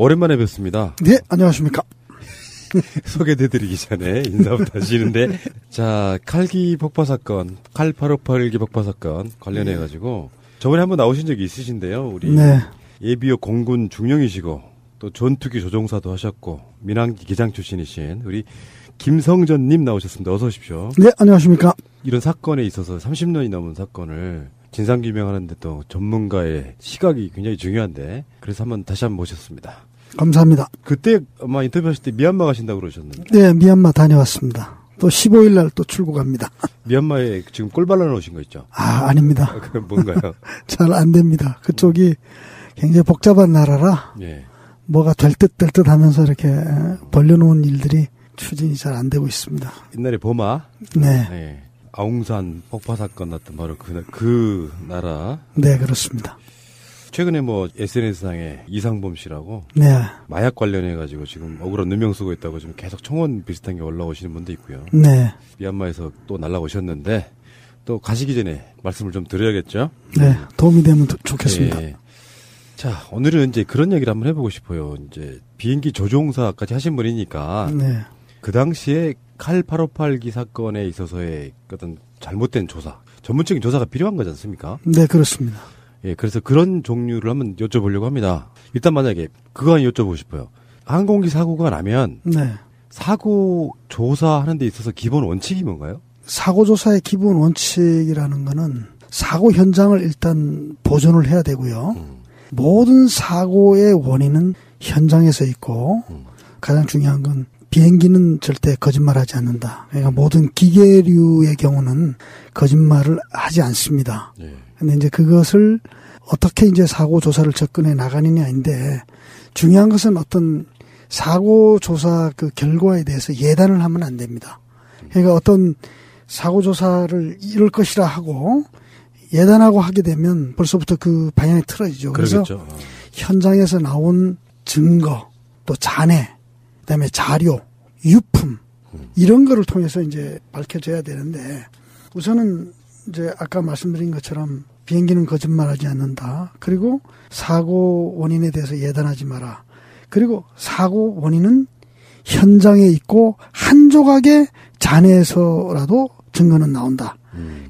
오랜만에 뵙습니다. 네, 안녕하십니까. 소개해드리기 전에 인사부터 하시는데, 자, 칼기 폭파 사건, 칼 858기 폭파 사건 관련해가지고, 저번에 한번 나오신 적이 있으신데요. 우리 네. 예비역 공군 중령이시고, 또 전투기 조종사도 하셨고, 민항기 기장 출신이신 우리 김성전님 나오셨습니다. 어서 오십시오. 네, 안녕하십니까. 이런 사건에 있어서 30년이 넘은 사건을 진상규명하는데 또 전문가의 시각이 굉장히 중요한데, 그래서 다시 한번 모셨습니다. 감사합니다. 그때 아마 인터뷰하실 때 미얀마 가신다고 그러셨는데. 네, 미얀마 다녀왔습니다. 또 15일 날 또 출국 갑니다. 미얀마에 지금 꼴 발라놓으신 거 있죠? 아닙니다. 그건 뭔가요? 잘 안 됩니다. 그쪽이 굉장히 복잡한 나라라, 예. 뭐가 될 듯 하면서 이렇게 벌려놓은 일들이 추진이 잘 안 되고 있습니다. 옛날에 버마. 네. 네. 아웅산 폭파 사건 났던 바로 그 나라. 네, 그렇습니다. 최근에 SNS상에 이상범 씨라고. 네. 마약 관련해가지고 지금 억울한 누명 쓰고 있다고 지금 계속 청원 비슷한 게 올라오시는 분도 있고요. 네. 미얀마에서 또 날라오셨는데, 또 가시기 전에 말씀을 좀 드려야겠죠? 네. 도움이 되면 좋겠습니다. 예. 자, 오늘은 이제 그런 얘기를 한번 해보고 싶어요. 이제 비행기 조종사까지 하신 분이니까. 네. 그 당시에 칼 858기 사건에 있어서의 어떤 잘못된 조사, 전문적인 조사가 필요한 거지 않습니까? 네, 그렇습니다. 예, 그래서 그런 종류를 한번 여쭤보려고 합니다. 일단 만약에 그거 여쭤보고 싶어요. 항공기 사고가 나면 네. 사고 조사하는 데 있어서 기본 원칙이 뭔가요? 사고 조사의 기본 원칙이라는 거는 사고 현장을 일단 보존을 해야 되고요. 모든 사고의 원인은 현장에서 있고, 가장 중요한 건 비행기는 절대 거짓말하지 않는다. 그러니까 모든 기계류의 경우는 거짓말을 하지 않습니다. 예. 근데 이제 그것을 어떻게 이제 사고 조사를 접근해 나가느냐인데, 중요한 것은 어떤 사고 조사 그 결과에 대해서 예단을 하면 안 됩니다. 그러니까 어떤 사고 조사를 이럴 것이라 하고 예단하고 하게 되면 벌써부터 그 방향이 틀어지죠. 그래서 그러겠죠. 현장에서 나온 증거, 또 잔해, 그다음에 자료, 유품 이런 거를 통해서 이제 밝혀져야 되는데, 우선은 이제 아까 말씀드린 것처럼 비행기는 거짓말하지 않는다. 그리고 사고 원인에 대해서 예단하지 마라. 그리고 사고 원인은 현장에 있고 한 조각의 잔해에서라도 증거는 나온다.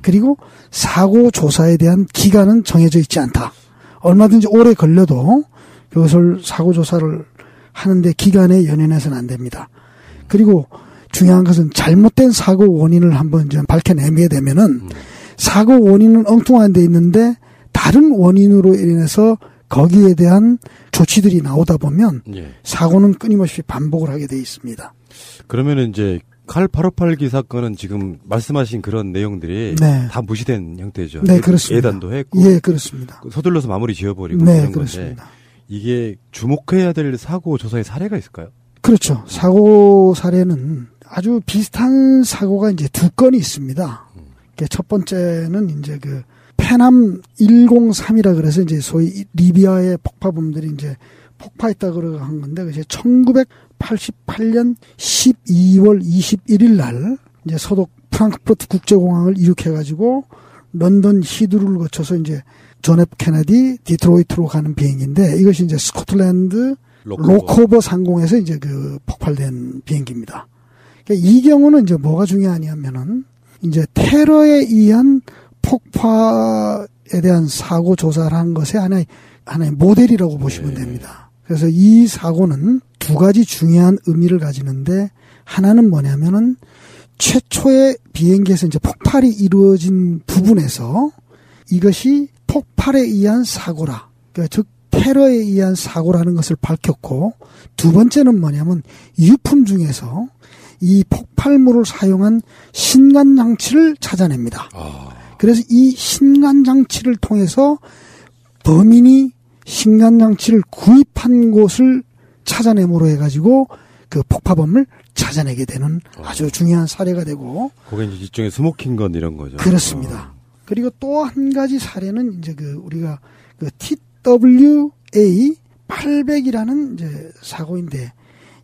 그리고 사고 조사에 대한 기간은 정해져 있지 않다. 얼마든지 오래 걸려도 그것을 사고 조사를 하는데 기간에 연연해서는 안 됩니다. 그리고 중요한 것은 잘못된 사고 원인을 한번 이제 밝혀내게 되면은 사고 원인은 엉뚱한 데 있는데 다른 원인으로 인해서 거기에 대한 조치들이 나오다 보면 예. 사고는 끊임없이 반복을 하게 돼 있습니다. 그러면은 이제 칼 858기 사건은 지금 말씀하신 그런 내용들이 네. 다 무시된 형태죠. 네, 그렇습니다. 예단도 했고. 예, 그렇습니다. 서둘러서 마무리 지어버리고. 네, 그런 그렇습니다. 건데, 이게 주목해야 될 사고 조사의 사례가 있을까요? 그렇죠. 사고 사례는 아주 비슷한 사고가 이제 두 건이 있습니다. 첫 번째는 이제 그 페남 103이라 그래서 이제 소위 리비아의 폭파범들이 이제 폭파했다고 한 건데, 그게 1988년 12월 21일 날 이제 서독 프랑크푸르트 국제공항을 이륙해가지고 런던 히드루를 거쳐서 이제 존 F 케네디 디트로이트로 가는 비행기인데, 이것이 이제 스코틀랜드 로코버 상공에서 이제 그 폭발된 비행기입니다. 그러니까 이 경우는 이제 뭐가 중요하냐면은 이제 테러에 의한 폭파에 대한 사고 조사를 한 것의 하나의 모델이라고 보시면 됩니다. 그래서 이 사고는 두 가지 중요한 의미를 가지는데, 하나는 뭐냐면은 최초의 비행기에서 이제 폭발이 이루어진 부분에서 이것이 폭발에 의한 사고라, 그러니까 즉 테러에 의한 사고라는 것을 밝혔고, 두 번째는 뭐냐면 유품 중에서 이 폭발물을 사용한 신간장치를 찾아냅니다. 그래서 이 신간장치를 통해서 범인이 신간장치를 구입한 곳을 찾아내므로 해가지고 그 폭파범을 찾아내게 되는 아주 중요한 사례가 되고. 그게 이제 일종의 스모킹건 이런 거죠. 그렇습니다. 그리고 또 한 가지 사례는 이제 그 우리가 그 TWA 800이라는 이제 사고인데,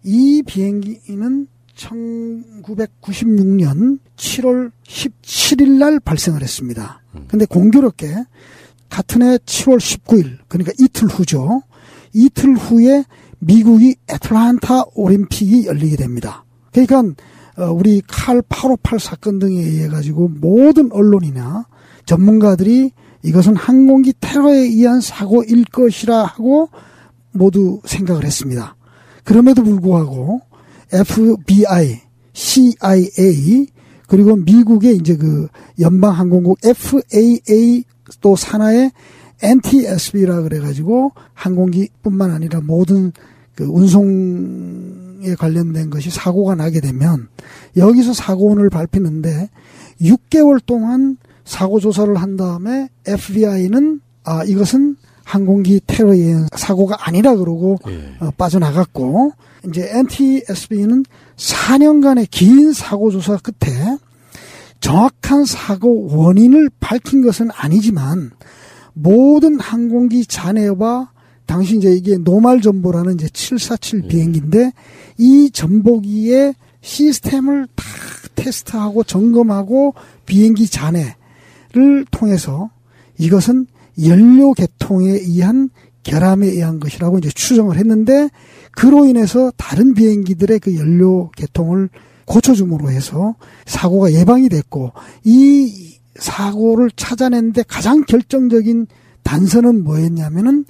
이 비행기는 1996년 7월 17일 날 발생을 했습니다. 근데 공교롭게 같은 해 7월 19일, 그러니까 이틀 후죠. 이틀 후에 미국이 애틀랜타 올림픽이 열리게 됩니다. 그러니까 우리 칼 858 사건 등에 의해 가지고 모든 언론이나 전문가들이 이것은 항공기 테러에 의한 사고일 것이라 하고 모두 생각을 했습니다. 그럼에도 불구하고 FBI, CIA 그리고 미국의 이제 그 연방항공국 FAA 또 산하의 NTSB라 그래가지고 항공기뿐만 아니라 모든 그 운송에 관련된 것이 사고가 나게 되면 여기서 사고원을 밝히는데 6개월 동안 사고 조사를 한 다음에 FBI는 이것은 항공기 테러에 의한 사고가 아니라 그러고 빠져나갔고 이제 NTSB는 4년간의 긴 사고 조사 끝에 정확한 사고 원인을 밝힌 것은 아니지만 모든 항공기 잔해와 당시 이제 이게 노말 전보라는 이제 747 비행기인데 이 전보기의 시스템을 다 테스트하고 점검하고 비행기 잔해를 통해서 이것은 연료 개통에 의한 결함에 의한 것이라고 이제 추정을 했는데 그로 인해서 다른 비행기들의 그 연료 개통을 고쳐줌으로 해서 사고가 예방이 됐고 이 사고를 찾아내는데 가장 결정적인 단서는 뭐였냐면은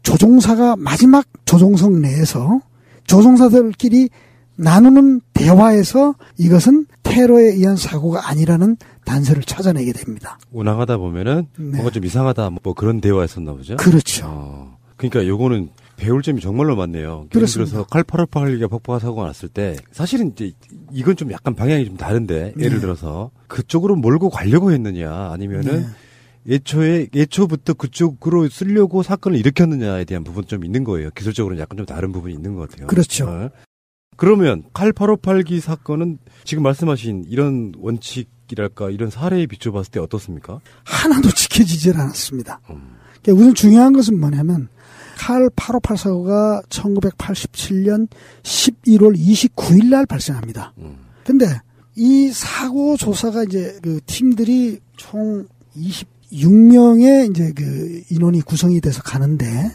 조종사가 마지막 조종석 내에서 조종사들끼리 나누는 대화에서 이것은 테러에 의한 사고가 아니라는 단서를 찾아내게 됩니다. 운항하다 보면은 뭔가 좀 이상하다 뭐 그런 대화였었나 보죠? 그렇죠. 그러니까 요거는 배울 점이 정말로 많네요. 그렇습니다. 그래서 칼 858기 폭파 사고가 났을 때 사실은 이제 이건 좀 약간 방향이 좀 다른데 예를 들어서 그쪽으로 몰고 가려고 했느냐 아니면은 예초부터 그쪽으로 쓰려고 사건을 일으켰느냐에 대한 부분 좀 있는 거예요. 기술적으로는 약간 좀 다른 부분이 있는 것 같아요. 그렇죠. 그러면 칼 858기 사건은 지금 말씀하신 이런 원칙이랄까 이런 사례에 비춰봤을 때 어떻습니까? 하나도 지켜지질 않았습니다. 그러니까 우선 중요한 것은 뭐냐면 칼 858 사고가 1987년 11월 29일 날 발생합니다. 근데 이 사고 조사가 이제 그 팀들이 총 26명의 이제 그 인원이 구성이 돼서 가는데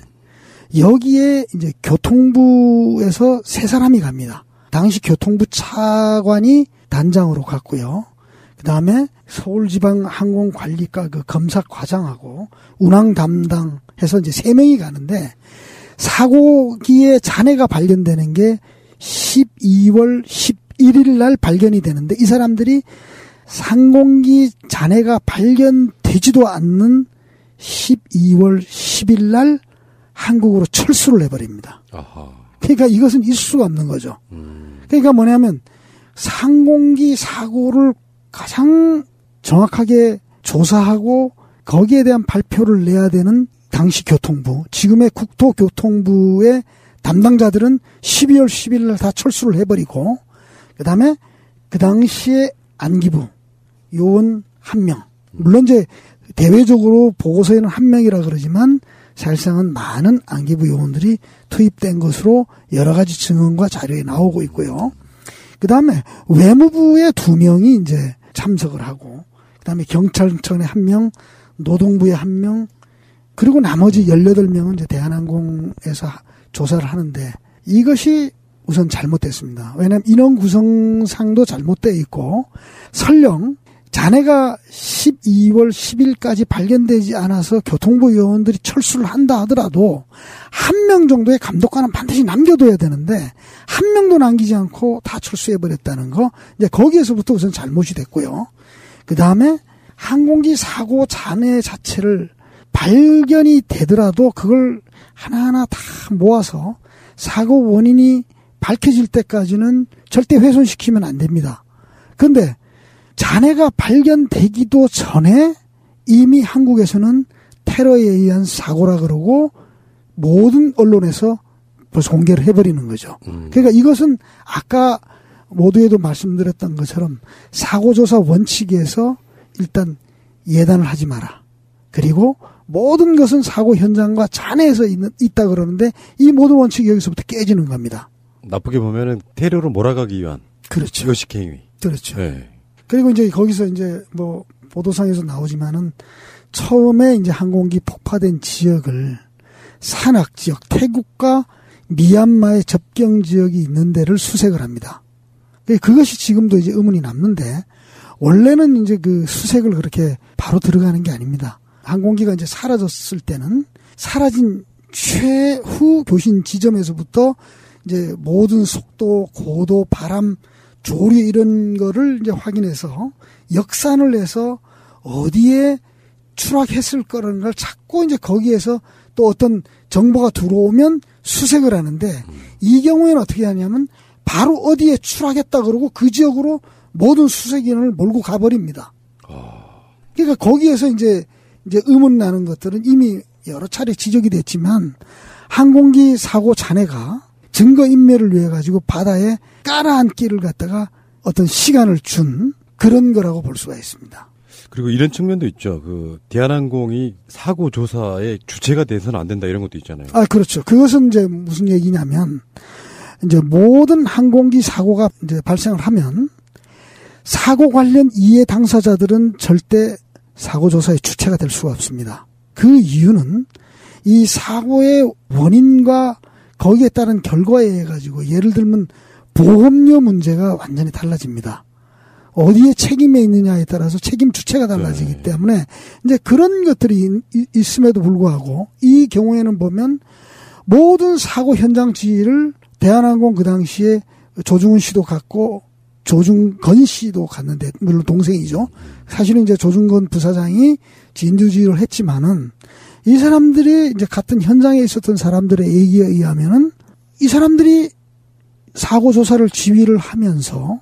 여기에 이제 교통부에서 3사람이 갑니다. 당시 교통부 차관이 단장으로 갔고요. 그 다음에 서울지방항공관리과 그 검사과장하고 운항 담당해서 이제 3명이 가는데 사고기의 잔해가 발견되는 게 12월 11일 날 발견이 되는데 이 사람들이 항공기 잔해가 발견되지도 않는 12월 10일 날 한국으로 철수를 해버립니다. 아하. 그러니까 이것은 있을 수가 없는 거죠. 그러니까 뭐냐면 항공기 사고를 가장 정확하게 조사하고 거기에 대한 발표를 내야 되는 당시 교통부, 지금의 국토교통부의 담당자들은 12월 10일 날 다 철수를 해버리고 그다음에 그 당시에 안기부 요원 1명, 물론 이제 대외적으로 보고서에는 1명이라 그러지만 사실상은 많은 안기부 요원들이 투입된 것으로 여러 가지 증언과 자료에 나오고 있고요. 그 다음에 외무부의 2명이 이제 참석을 하고, 그 다음에 경찰청에 1명, 노동부에 1명, 그리고 나머지 18명은 이제 대한항공에서 조사를 하는데 이것이 우선 잘못됐습니다. 왜냐하면 인원 구성상도 잘못되어 있고, 설령 잔해가 12월 10일까지 발견되지 않아서 교통부 요원들이 철수를 한다 하더라도 1명 정도의 감독관은 반드시 남겨둬야 되는데 1명도 남기지 않고 다 철수해버렸다는 거, 이제 거기에서부터 우선 잘못이 됐고요. 그 다음에 항공기 사고 잔해 자체를 발견이 되더라도 그걸 하나하나 다 모아서 사고 원인이 밝혀질 때까지는 절대 훼손시키면 안 됩니다. 그런데 잔해가 발견되기도 전에 이미 한국에서는 테러에 의한 사고라 그러고 모든 언론에서 벌써 공개를 해버리는 거죠. 그러니까 이것은 아까 모두에도 말씀드렸던 것처럼 사고조사 원칙에서 일단 예단을 하지 마라. 그리고 모든 것은 사고 현장과 잔해에서 있다 그러는데 이 모든 원칙이 여기서부터 깨지는 겁니다. 나쁘게 보면은 테러로 몰아가기 위한. 그렇죠. 요식 행위. 그렇죠. 네. 그리고 이제 거기서 이제 뭐 보도상에서 나오지만은 처음에 이제 항공기 폭파된 지역을 산악 지역, 태국과 미얀마의 접경 지역이 있는 데를 수색을 합니다. 그것이 지금도 이제 의문이 남는데 원래는 이제 그 수색을 그렇게 바로 들어가는 게 아닙니다. 항공기가 이제 사라졌을 때는 사라진 최후 교신 지점에서부터 이제 모든 속도, 고도, 바람, 조류 이런 거를 이제 확인해서 역산을 해서 어디에 추락했을 거라는 걸 찾고 이제 거기에서 또 어떤 정보가 들어오면 수색을 하는데 이 경우에는 어떻게 하냐면 바로 어디에 추락했다 그러고 그 지역으로 모든 수색인을 몰고 가버립니다. 그러니까 거기에서 이제 의문 나는 것들은 이미 여러 차례 지적이 됐지만 항공기 사고 잔해가 증거인멸을 위해 가지고 바다에 깔아앉기를 갖다가 어떤 시간을 준 그런 거라고 볼 수가 있습니다. 그리고 이런 측면도 있죠. 그 대한항공이 사고 조사의 주체가 돼서는 안 된다 이런 것도 있잖아요. 아, 그렇죠. 그것은 이제 무슨 얘기냐면 이제 모든 항공기 사고가 이제 발생을 하면 사고 관련 이해 당사자들은 절대 사고 조사의 주체가 될 수가 없습니다. 그 이유는 이 사고의 원인과 거기에 따른 결과에 의해 가지고 예를 들면 보험료 문제가 완전히 달라집니다. 어디에 책임이 있느냐에 따라서 책임 주체가 달라지기 때문에 이제 그런 것들이 있음에도 불구하고 이 경우에는 보면 모든 사고 현장 지휘를 대한항공 그 당시에 조중훈 씨도 갔고 조중건 씨도 갔는데 물론 동생이죠. 사실은 이제 조중건 부사장이 진두지휘를 했지만은 이 사람들이 이제 같은 현장에 있었던 사람들의 얘기에 의하면은 이 사람들이 사고 조사를 지휘를 하면서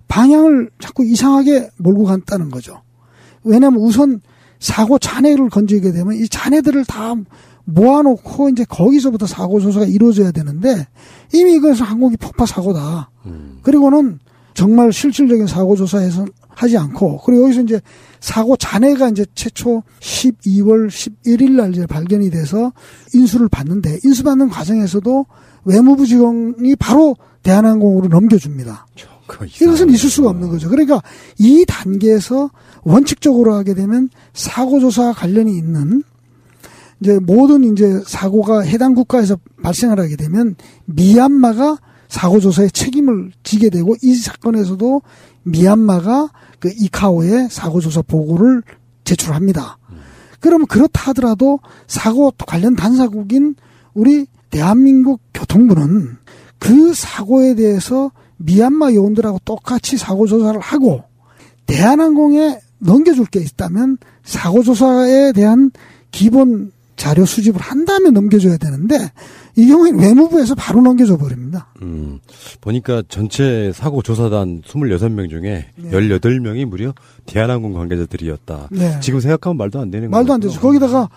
방향을 자꾸 이상하게 몰고 갔다는 거죠. 왜냐하면 우선 사고 잔해를 건지게 되면 이 잔해들을 다 모아놓고 이제 거기서부터 사고 조사가 이루어져야 되는데 이미 이것은 항공기 폭파 사고다. 그리고는 정말 실질적인 사고 조사에서 하지 않고 그리고 여기서 이제 사고 잔해가 이제 최초 12월 11일 날 이제 발견이 돼서 인수를 받는데 인수받는 과정에서도 외무부 직원이 바로 대한항공으로 넘겨줍니다. 이것은 있을 수가 없는 거죠. 그러니까 이 단계에서 원칙적으로 하게 되면 사고조사와 관련이 있는 이제 모든 이제 사고가 해당 국가에서 발생을 하게 되면 미얀마가 사고조사에 책임을 지게 되고 이 사건에서도 미얀마가 그 이카오에 사고조사 보고를 제출합니다. 그러면 그렇다 하더라도 사고 관련 단사국인 우리 대한민국 교통부는 그 사고에 대해서 미얀마 요원들하고 똑같이 사고조사를 하고 대한항공에 넘겨줄 게 있다면 사고조사에 대한 기본 자료 수집을 한 다음에 넘겨줘야 되는데 이 경우에는 외무부에서 바로 넘겨줘 버립니다. 보니까 전체 사고조사단 26명 중에 18명이 무려 대한항공 관계자들이었다. 네. 지금 생각하면 말도 안 되는 거죠. 말도 안 되죠. 거기다가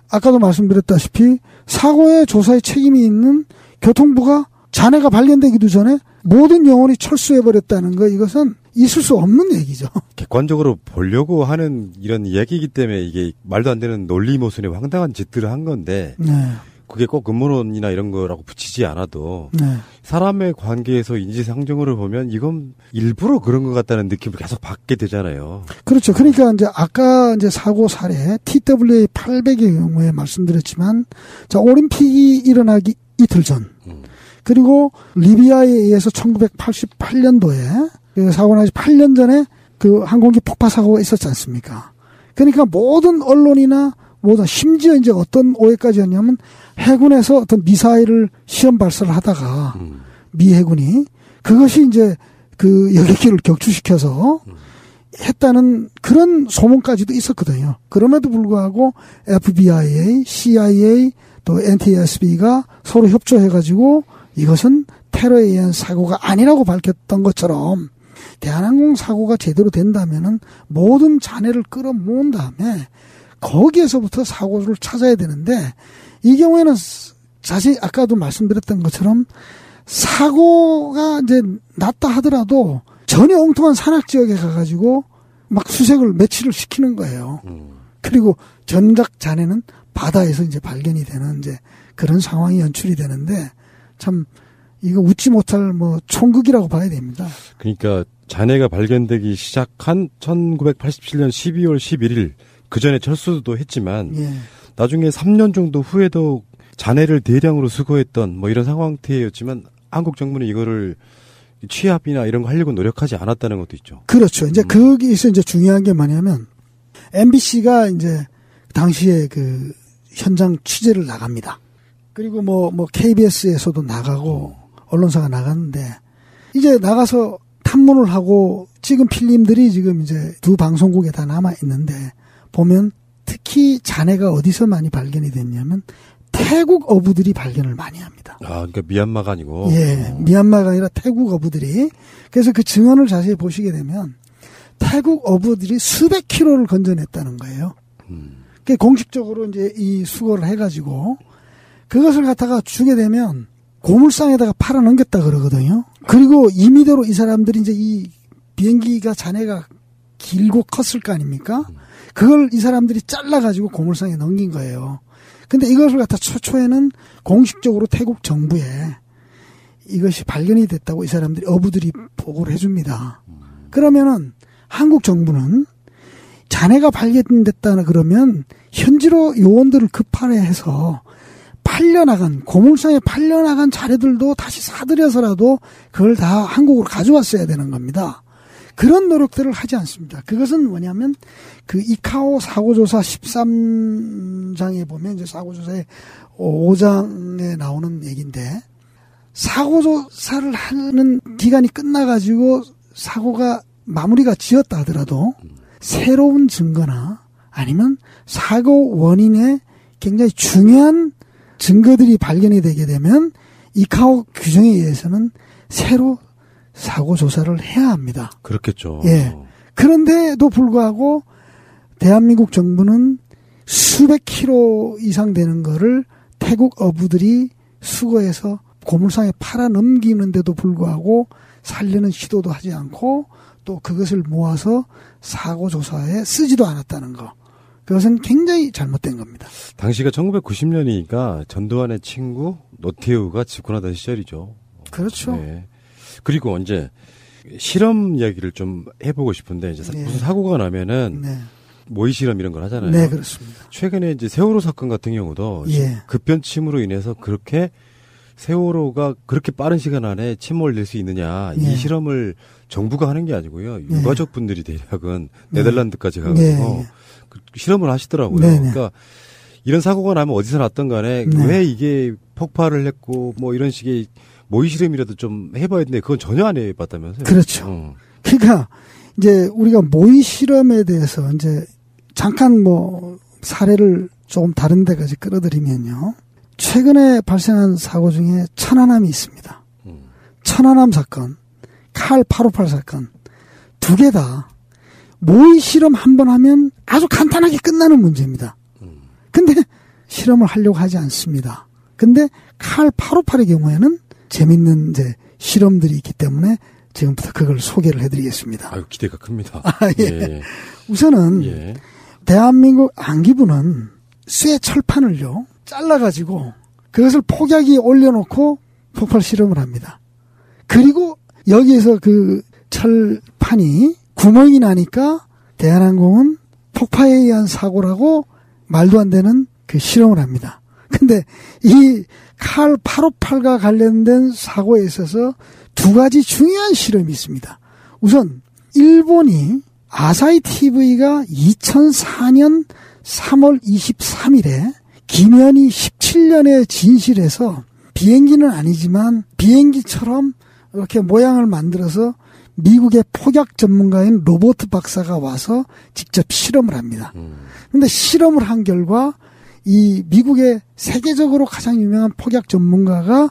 아까도 말씀드렸다시피 사고의 조사에 책임이 있는 교통부가 잔해가 발견되기도 전에 모든 영혼이 철수해버렸다는 거 이것은 있을 수 없는 얘기죠. 객관적으로 보려고 하는 이런 이야기이기 때문에 이게 말도 안 되는 논리 모순의 황당한 짓들을 한 건데 그게 꼭 음모론이나 이런 거라고 붙이지 않아도 사람의 관계에서 인지상정으로 보면 이건 일부러 그런 것 같다는 느낌을 계속 받게 되잖아요. 그렇죠. 그러니까 이제 아까 이제 사고 사례 TWA 800의 경우에 말씀드렸지만 자 올림픽이 일어나기 이틀 전 그리고 리비아에 의해서 1988년도에 사고 나서 8년 전에 그 항공기 폭파 사고가 있었지 않습니까? 그러니까 모든 언론이나 모든 심지어 이제 어떤 오해까지였냐면 해군에서 어떤 미사일을 시험 발사를 하다가 미 해군이 그것이 이제 그 여객기를 격추시켜서 했다는 그런 소문까지도 있었거든요. 그럼에도 불구하고 FBI, CIA 또 NTSB가 서로 협조해가지고 이것은 테러에 의한 사고가 아니라고 밝혔던 것처럼 대한항공 사고가 제대로 된다면은 모든 잔해를 끌어모은 다음에 거기에서부터 사고를 찾아야 되는데 이 경우에는 사실 아까도 말씀드렸던 것처럼 사고가 이제 났다 하더라도 전혀 엉뚱한 산악 지역에 가가지고 막 수색을 며칠을 시키는 거예요. 그리고 전작 잔해는 바다에서 이제 발견이 되는 이제 그런 상황이 연출이 되는데 참 이거 웃지 못할 뭐 총극이라고 봐야 됩니다. 그러니까 잔해가 발견되기 시작한 1987년 12월 11일 그 전에 철수도 했지만 나중에 3년 정도 후에도 잔해를 대량으로 수거했던 뭐 이런 상황태였지만 한국 정부는 이거를 취합이나 이런 거 하려고 노력하지 않았다는 것도 있죠. 그렇죠. 이제 거기서 이제 중요한 게 뭐냐면 MBC가 이제 당시에 그 현장 취재를 나갑니다. 그리고 뭐 KBS에서도 나가고 언론사가 나갔는데 이제 나가서 탐문을 하고 찍은 필름들이 지금 이제 두 방송국에 다 남아 있는데 보면 특히 잔해가 어디서 많이 발견이 됐냐면 태국 어부들이 발견을 많이 합니다. 아, 그러니까 미얀마가 아니고. 예, 미얀마가 아니라 태국 어부들이. 그래서 그 증언을 자세히 보시게 되면 태국 어부들이 수백 킬로를 건져냈다는 거예요. 그게 공식적으로 이제 이 수거를 해가지고 그것을 갖다가 주게 되면 고물상에다가 팔아 넘겼다 그러거든요. 그리고 임의대로 이 사람들이 이제 이 비행기가 잔해가 길고 컸을 거 아닙니까? 그걸 이 사람들이 잘라가지고 고물상에 넘긴 거예요. 근데 이것을 갖다 초초에는 공식적으로 태국 정부에 이것이 발견이 됐다고 이 사람들이 어부들이 보고를 해줍니다. 그러면은 한국 정부는 잔해가 발견됐다나 그러면 현지로 요원들을 급파해서 팔려나간 고물상에 팔려나간 잔해들도 다시 사들여서라도 그걸 다 한국으로 가져왔어야 되는 겁니다. 그런 노력들을 하지 않습니다. 그것은 뭐냐면 그 이카오 사고조사 13장에 보면 이제 사고조사의 5장에 나오는 얘기인데 사고조사를 하는 기간이 끝나가지고 사고가 마무리가 지었다 하더라도 새로운 증거나 아니면 사고 원인에 굉장히 중요한 증거들이 발견이 되게 되면 이카오 규정에 의해서는 새로 사고 조사를 해야 합니다. 그렇겠죠. 예. 그런데도 불구하고 대한민국 정부는 수백 킬로 이상 되는 거를 태국 어부들이 수거해서 고물상에 팔아 넘기는데도 불구하고 살려는 시도도 하지 않고 또 그것을 모아서 사고 조사에 쓰지도 않았다는 거. 그것은 굉장히 잘못된 겁니다. 당시가 1990년이니까 전두환의 친구 노태우가 집권하던 시절이죠. 그렇죠. 네. 그리고 언제 실험 이야기를 좀 해보고 싶은데 이제 네. 무슨 사고가 나면은 네. 모의 실험 이런 걸 하잖아요. 네, 그렇습니다. 최근에 이제 세월호 사건 같은 경우도 예. 급변 침으로 인해서 그렇게 세월호가 그렇게 빠른 시간 안에 침몰을 낼 수 있느냐 예. 이 실험을 정부가 하는 게 아니고요. 예. 유가족 분들이 대략은 네덜란드까지 가서 네. 그 실험을 하시더라고요. 네. 그러니까 이런 사고가 나면 어디서 났던 간에 네. 왜 이게 폭발을 했고 뭐 이런 식의 모의 실험이라도 좀 해봐야 되는데 그건 전혀 안 해봤다면서요? 그렇죠. 그러니까 이제 우리가 모의 실험에 대해서 이제 잠깐 뭐 사례를 조금 다른 데까지 끌어들이면요. 최근에 발생한 사고 중에 천안함이 있습니다. 천안함 사건, 칼 858 사건 두 개 다 모의 실험 한 번 하면 아주 간단하게 끝나는 문제입니다. 근데 실험을 하려고 하지 않습니다. 근데 칼 858의 경우에는 재밌는 이제 실험들이 있기 때문에 지금부터 그걸 소개를 해드리겠습니다. 아유, 기대가 큽니다. 예. 예. 우선은 예. 대한민국 안기부는 쇠 철판을요 잘라가지고 그것을 폭약위에 올려놓고 폭발 실험을 합니다. 그리고 여기에서 그 철판이 구멍이 나니까 대한항공은 폭파에 의한 사고라고 말도 안 되는 그 실험을 합니다. 근데 이 칼 858과 관련된 사고에 있어서 두 가지 중요한 실험이 있습니다. 우선 일본이 아사히 TV가 2004년 3월 23일에 김현희 17년에 진실해서 비행기는 아니지만 비행기처럼 이렇게 모양을 만들어서 미국의 폭약 전문가인 로버트 박사가 와서 직접 실험을 합니다. 그런데 실험을 한 결과 이 미국의 세계적으로 가장 유명한 폭약 전문가가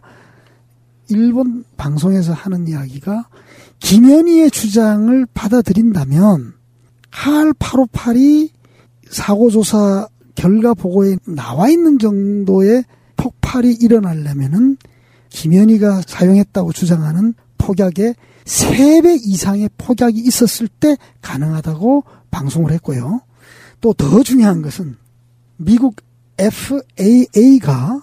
일본 방송에서 하는 이야기가 김현희의 주장을 받아들인다면 칼 858이 사고조사 결과 보고에 나와 있는 정도의 폭발이 일어나려면은 김현희가 사용했다고 주장하는 폭약의 3배 이상의 폭약이 있었을 때 가능하다고 방송을 했고요. 또 더 중요한 것은 미국 FAA가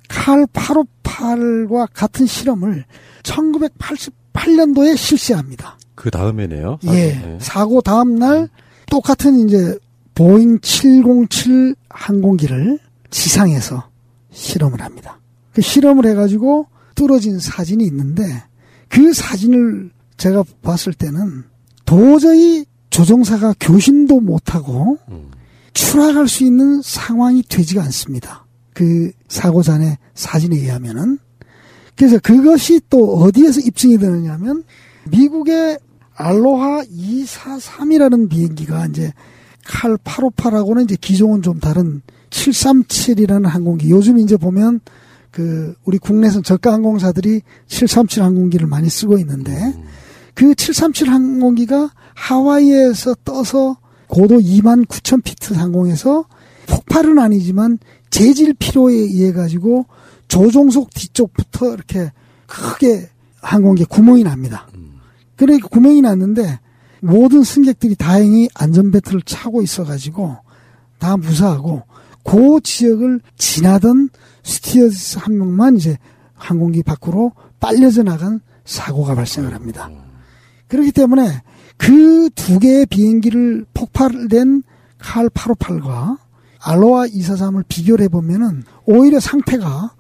칼 858과 같은 실험을 1988년도에 실시합니다. 그 다음에네요. 예. 네. 사고 다음 날 똑같은 이제 보잉 707 항공기를 지상에서 실험을 합니다. 그 실험을 해가지고 뚫어진 사진이 있는데 그 사진을 제가 봤을 때는 도저히 조종사가 교신도 못하고 추락할 수 있는 상황이 되지가 않습니다. 그 사고 전의 사진에 의하면은. 그래서 그것이 또 어디에서 입증이 되느냐 하면 미국의 알로하 243이라는 비행기가 이제 칼 858하고는 이제 기종은 좀 다른 737이라는 항공기. 요즘 이제 보면 그 우리 국내선 저가 항공사들이 737 항공기를 많이 쓰고 있는데 그 737 항공기가 하와이에서 떠서 고도 29,000피트 상공에서 폭발은 아니지만 재질 필요에 의해 가지고 조종석 뒤쪽부터 이렇게 크게 항공기에 구멍이 납니다. 그러니까 구멍이 났는데 모든 승객들이 다행히 안전벨트를 차고 있어가지고 다 무사하고 그 지역을 지나던 스튜어디스 한 명만 이제 항공기 밖으로 빨려져 나간 사고가 발생을 합니다. 그렇기 때문에 그 두 개의 비행기를 폭발된 칼 858과 알로하 243을 비교를 해보면은 오히려 상태가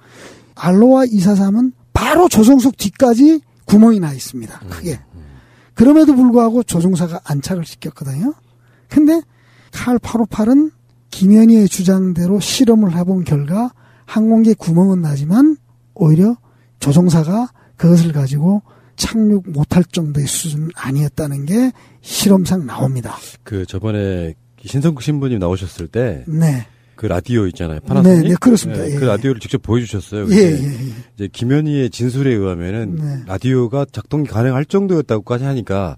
알로하 243은 바로 조종석 뒤까지 구멍이 나 있습니다. 크게. 그럼에도 불구하고 조종사가 안착을 시켰거든요. 근데 칼 858은 김현희의 주장대로 실험을 해본 결과 항공기에 구멍은 나지만 오히려 조종사가 그것을 가지고 착륙 못할 정도의 수준은 아니었다는 게 실험상 나옵니다. 그 저번에 신성국 신부님 나오셨을 때 네. 그 라디오 있잖아요. 파나소닉. 네, 그렇습니다. 네, 예. 그 라디오를 직접 보여주셨어요. 이제 김현희의 진술에 의하면은 네. 라디오가 작동이 가능할 정도였다고까지 하니까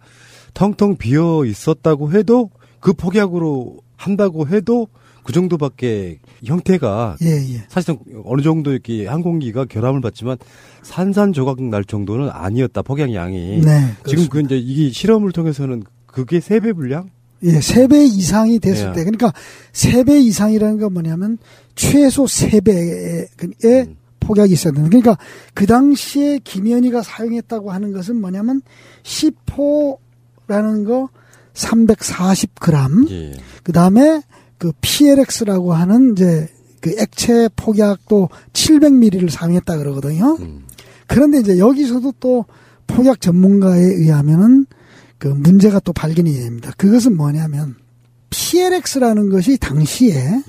텅텅 비어 있었다고 해도 그 폭약으로 한다고 해도 그 정도밖에 형태가 사실상 어느 정도 이렇게 항공기가 결함을 받지만 산산조각 날 정도는 아니었다. 폭약 양이. 네, 지금 그 이제 이게 실험을 통해서는 그게 3배 분량? 예, 3배 이상이 됐을 때, 그러니까 3배 이상이라는 건 뭐냐면 최소 3배의 폭약이 있어야 되는. 그러니까 그 당시에 김현희가 사용했다고 하는 것은 뭐냐면 C4라는 거 340g, 예. 그 다음에 그 PLX라고 하는 이제 그 액체 폭약도 700ml를 사용했다 그러거든요. 그런데 이제 여기서도 또 폭약 전문가에 의하면은 그 문제가 또 발견이 됩니다. 그것은 뭐냐면 PLX라는 것이 당시에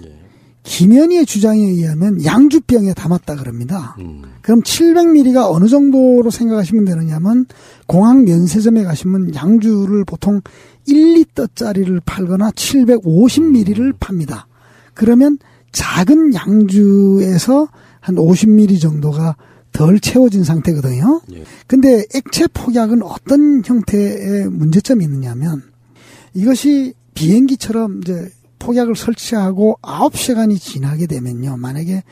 김현희의 주장에 의하면 양주병에 담았다 그럽니다. 그럼 700ml가 어느 정도로 생각하시면 되느냐면 공항 면세점에 가시면 양주를 보통 1리터짜리를 팔거나 750ml를 팝니다. 그러면 작은 양주에서 한 50ml 정도가 덜 채워진 상태거든요. 근데 액체 폭약은 어떤 형태의 문제점이 있느냐면 이것이 비행기처럼 이제 폭약을 설치하고 9시간이 지나게 되면요. 만약에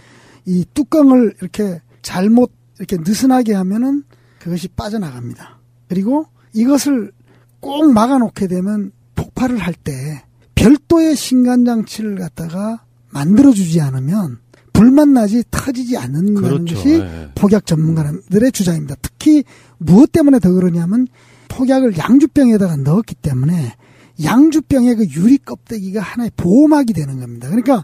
이 뚜껑을 이렇게 잘못 이렇게 느슨하게 하면은 그것이 빠져나갑니다. 그리고 이것을 꼭 막아놓게 되면 폭발을 할 때 별도의 신간장치를 갖다가 만들어주지 않으면 불만 나지 터지지 않는다는 것이 폭약 전문가들의 주장입니다. 특히 무엇 때문에 더 그러냐면 폭약을 양주병에다가 넣었기 때문에 양주병의 그 유리 껍데기가 하나의 보호막이 되는 겁니다. 그러니까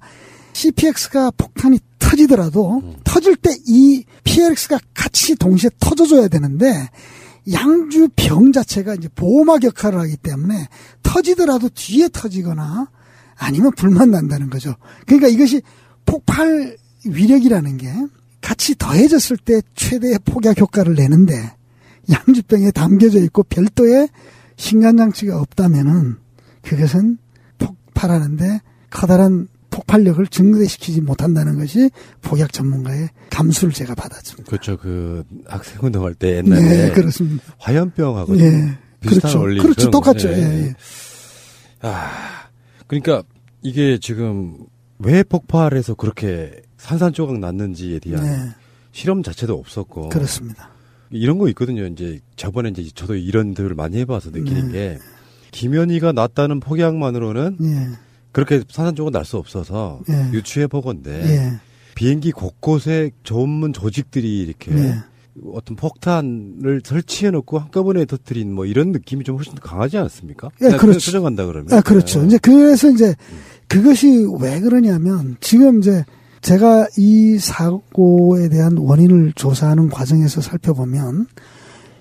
CPX가 폭탄이 터지더라도 터질 때 이 PLX가 같이 동시에 터져줘야 되는데 양주병 자체가 이제 보호막 역할을 하기 때문에 터지더라도 뒤에 터지거나 아니면 불만 난다는 거죠. 그러니까 이것이 폭발 위력이라는 게 같이 더해졌을 때 최대의 폭약 효과를 내는데 양주병에 담겨져 있고 별도의 신간장치가 없다면은 그것은 폭발하는데 커다란 폭발력을 증대시키지 못한다는 것이 폭약 전문가의 감수를 제가 받았습니다. 그렇죠. 그 학생 운동할 때 옛날에 네, 그렇습니다. 화염병하고 비슷한 그렇죠. 원리. 그렇죠. 똑같죠. 예. 그러니까 이게 지금 왜 폭발해서 그렇게 산산조각 났는지에 대한 실험 자체도 없었고. 그렇습니다. 이런 거 있거든요. 이제 저번에 이제 저도 이런 들을 많이 해봐서 느끼는 게 김현희가 났다는 폭약만으로는 그렇게 산산조각 날 수 없어서 유추해 보건데 비행기 곳곳에 전문 조직들이 이렇게 어떤 폭탄을 설치해 놓고 한꺼번에 터뜨린 뭐 이런 느낌이 좀 훨씬 더 강하지 않습니까? 그렇죠. 수정한다 그러면. 그렇죠. 이제 그래서 이제 그것이 왜 그러냐면 지금 이제 제가 이 사고에 대한 원인을 조사하는 과정에서 살펴보면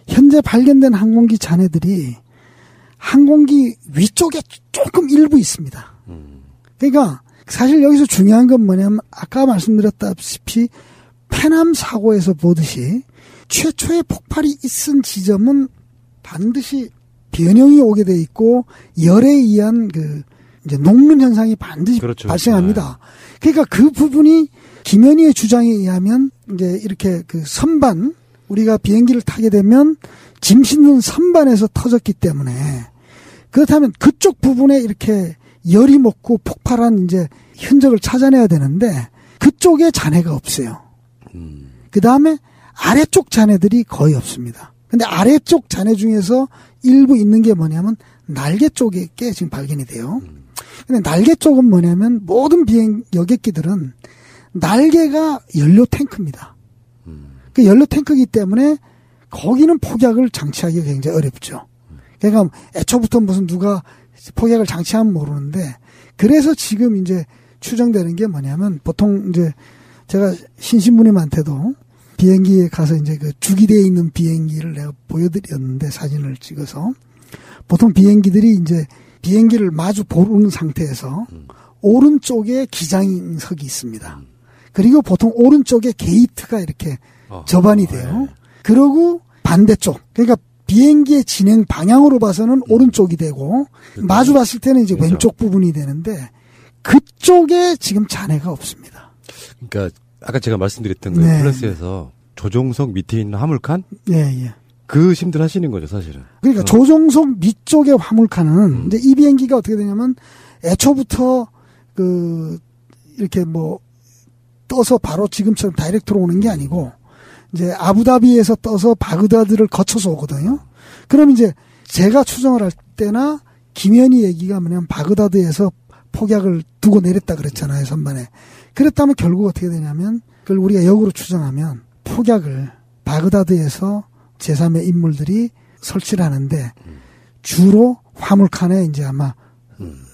현재 발견된 항공기 잔해들이 항공기 위쪽에 조금 일부 있습니다. 그러니까 사실 여기서 중요한 건 뭐냐면 아까 말씀드렸다시피 페남 사고에서 보듯이 최초의 폭발이 있은 지점은 반드시 변형이 오게 돼 있고 열에 의한 그 이제 녹는 현상이 반드시 그렇죠. 발생합니다. 그러니까 그 부분이 김현희의 주장에 의하면 이제 이렇게 그 선반 우리가 비행기를 타게 되면 짐 싣는 선반에서 터졌기 때문에 그렇다면 그쪽 부분에 이렇게 열이 먹고 폭발한 이제 흔적을 찾아내야 되는데 그쪽에 잔해가 없어요. 그 다음에 아래쪽 잔해들이 거의 없습니다. 근데 아래쪽 잔해 중에서 일부 있는 게 뭐냐면 날개 쪽에 꽤 지금 발견이 돼요. 근데 날개 쪽은 뭐냐면 모든 비행 여객기들은 날개가 연료 탱크입니다. 그 연료 탱크이기 때문에 거기는 폭약을 장치하기가 굉장히 어렵죠. 그러니까 애초부터 무슨 누가 폭약을 장치하면 모르는데 그래서 지금 이제 추정되는 게 뭐냐면 보통 이제 제가 신신부님한테도 비행기에 가서 이제 그 주기되어 있는 비행기를 내가 보여드렸는데 사진을 찍어서 보통 비행기들이 이제 비행기를 마주 보는 상태에서 오른쪽에 기장석이 있습니다. 그리고 보통 오른쪽에 게이트가 이렇게 접안이 돼요. 그리고 반대쪽 그러니까 비행기의 진행 방향으로 봐서는 오른쪽이 되고 마주 봤을 때는 이제 그렇죠. 왼쪽 부분이 되는데 그쪽에 지금 잔해가 없습니다. 그러니까 아까 제가 말씀드렸던 그 플러스에서 조종석 밑에 있는 화물칸? 예. 그 심들 하시는 거죠, 사실은. 그러니까 조종석 밑쪽의 화물칸은 이제 이 비행기가 어떻게 되냐면 애초부터 그 이렇게 뭐 떠서 바로 지금처럼 다이렉트로 오는 게 아니고 이제 아부다비에서 떠서 바그다드를 거쳐서 오거든요. 그럼 이제 제가 추정을 할 때나 김현희 얘기가 뭐냐면 바그다드에서 폭약을 두고 내렸다 그랬잖아요, 선반에. 그랬다면 결국 어떻게 되냐면 그걸 우리가 역으로 추정하면 폭약을 바그다드에서 제3의 인물들이 설치를 하는데 주로 화물칸에 이제 아마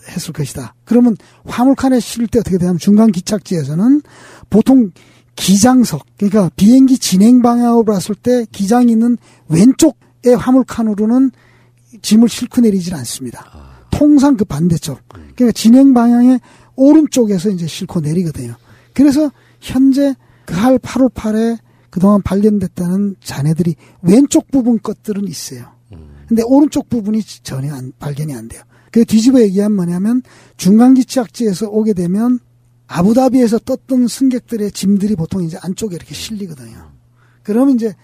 했을 것이다. 그러면 화물칸에 실을 때 어떻게 되냐면 중간 기착지에서는 보통 기장석, 그러니까 비행기 진행 방향으로 봤을 때 기장이 있는 왼쪽의 화물칸으로는 짐을 싣고 내리질 않습니다. 통상 그 반대쪽. 그러니까 진행 방향의 오른쪽에서 이제 싣고 내리거든요. 그래서 현재 그 할 858에 그동안 발견됐다는 잔해들이 왼쪽 부분 것들은 있어요. 근데 오른쪽 부분이 전혀 발견이 안 돼요. 그 뒤집어 얘기하면 뭐냐면 중간기착지에서 오게 되면 아부다비에서 떴던 승객들의 짐들이 보통 이제 안쪽에 이렇게 실리거든요. 그러면 이제